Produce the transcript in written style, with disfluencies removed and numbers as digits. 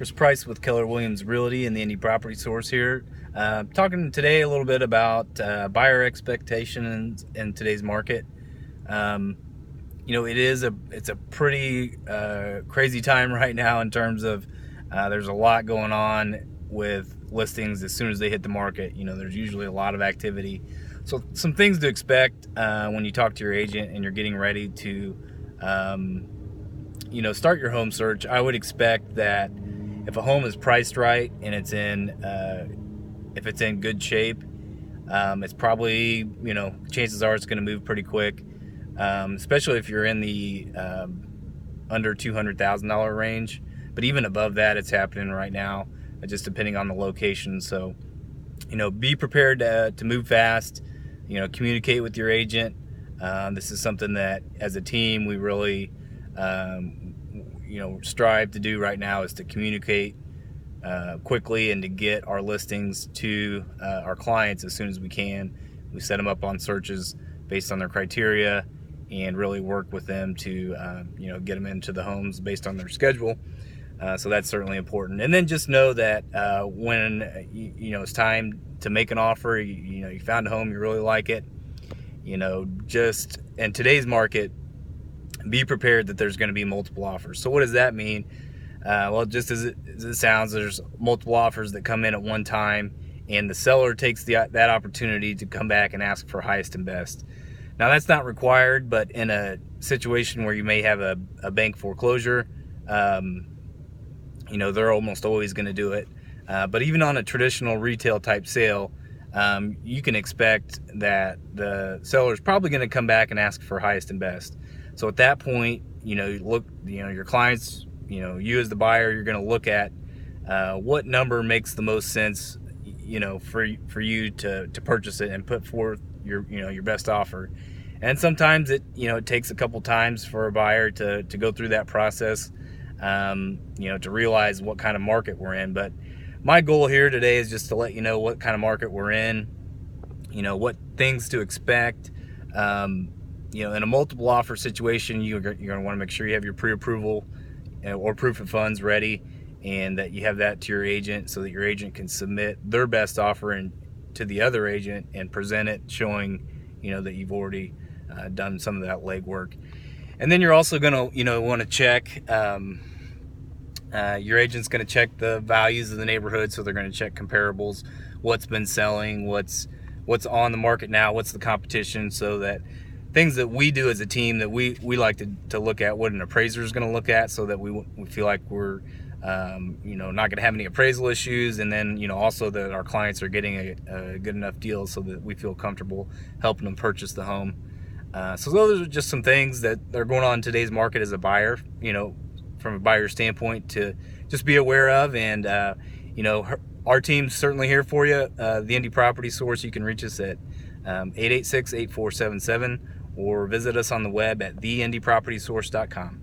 Chris Price with Keller Williams Realty and the Indy Property Source here. Talking today a little bit about buyer expectations in today's market. It's a pretty crazy time right now in terms of there's a lot going on with listings as soon as they hit the market. There's usually a lot of activity. So some things to expect when you talk to your agent and you're getting ready to start your home search. I would expect that if a home is priced right and if it's in good shape, it's probably, chances are it's going to move pretty quick, especially if you're in the under $200,000 range. But even above that, it's happening right now, just depending on the location. So, be prepared to move fast. Communicate with your agent. This is something that, as a team, we really strive to do right now, is to communicate quickly and to get our listings to our clients as soon as we can. We set them up on searches based on their criteria and really work with them to get them into the homes based on their schedule. So that's certainly important. And then just know that when it's time to make an offer, you found a home, you really like it, just in today's market, be prepared that there's going to be multiple offers. So what does that mean? Well, just as it sounds, there's multiple offers that come in at one time, and the seller takes that opportunity to come back and ask for highest and best. Now, that's not required, but in a situation where you may have a bank foreclosure, they're almost always going to do it. But even on a traditional retail type sale, you can expect that the seller's probably going to come back and ask for highest and best. So at that point, your clients, you as the buyer, you're going to look at what number makes the most sense, for you to purchase it and put forth your best offer. And sometimes it takes a couple times for a buyer to go through that process, to realize what kind of market we're in. But my goal here today is just to let you know what kind of market we're in, what things to expect. In a multiple offer situation, you're going to want to make sure you have your pre-approval or proof of funds ready, and that you have that to your agent so that your agent can submit their best offer to the other agent and present it, showing that you've already done some of that legwork. And then you're also going to want to check. Your agent's going to check the values of the neighborhood, so they're going to check comparables, what's been selling, what's on the market now, what's the competition, so that things that we do as a team that we like to look at, what an appraiser is going to look at, so that we feel like we're not going to have any appraisal issues, and then also that our clients are getting a good enough deal so that we feel comfortable helping them purchase the home. So those are just some things that are going on in today's market as a buyer, from a buyer standpoint, to just be aware of. And our team's certainly here for you. The Indy Property Source, you can reach us at 886-8477, or visit us on the web at theindypropertysource.com.